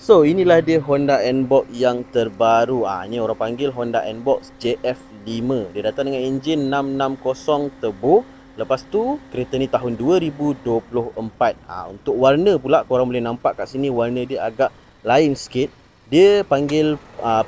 So inilah dia Honda N-Box yang terbaru. Ni orang panggil Honda N-Box JF5. Dia datang dengan enjin 660 turbo. Lepas tu kereta ni tahun 2024. Untuk warna pula korang boleh nampak kat sini warna dia agak lain sikit. Dia panggil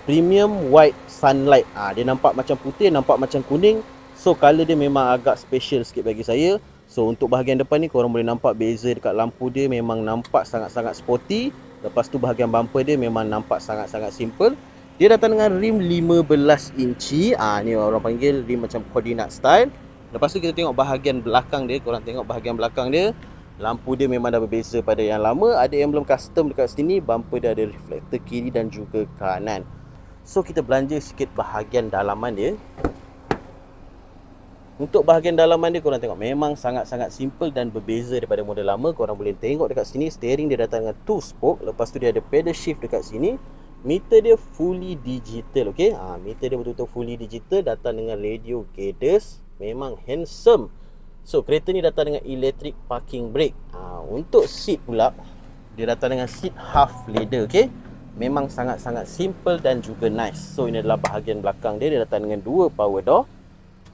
premium white sunlight. Dia nampak macam putih, nampak macam kuning. So color dia memang agak special sikit bagi saya. So untuk bahagian depan ni korang boleh nampak beza dekat lampu dia memang nampak sangat-sangat sporty. Lepas tu bahagian bumper dia memang nampak sangat-sangat simple. Dia datang dengan rim 15 inci. Ni orang panggil rim macam coordinate style. Lepas tu kita tengok bahagian belakang dia. Korang tengok bahagian belakang dia. Lampu dia memang dah berbeza pada yang lama. Ada emblem custom dekat sini. Bumper dia ada reflektor kiri dan juga kanan. So kita belanja sikit bahagian dalaman dia. Untuk bahagian dalaman dia korang tengok memang sangat-sangat simple dan berbeza daripada model lama. Korang boleh tengok dekat sini steering dia datang dengan 2 spoke. Lepas tu dia ada pedal shift dekat sini. Meter dia fully digital, okey. Meter dia betul-betul fully digital, datang dengan radio guidance. Memang handsome. So kereta ni datang dengan electric parking brake. Untuk seat pula dia datang dengan seat half leather, okey. Memang sangat-sangat simple dan juga nice. So ini adalah bahagian belakang dia. Dia datang dengan 2 power door.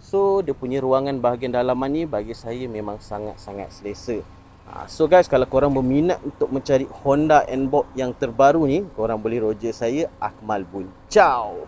So dia punya ruangan bahagian dalaman ni bagi saya memang sangat-sangat selesa. So guys, kalau korang berminat untuk mencari Honda N-Box yang terbaru ni, korang boleh roger saya Akmal Bun. Ciao.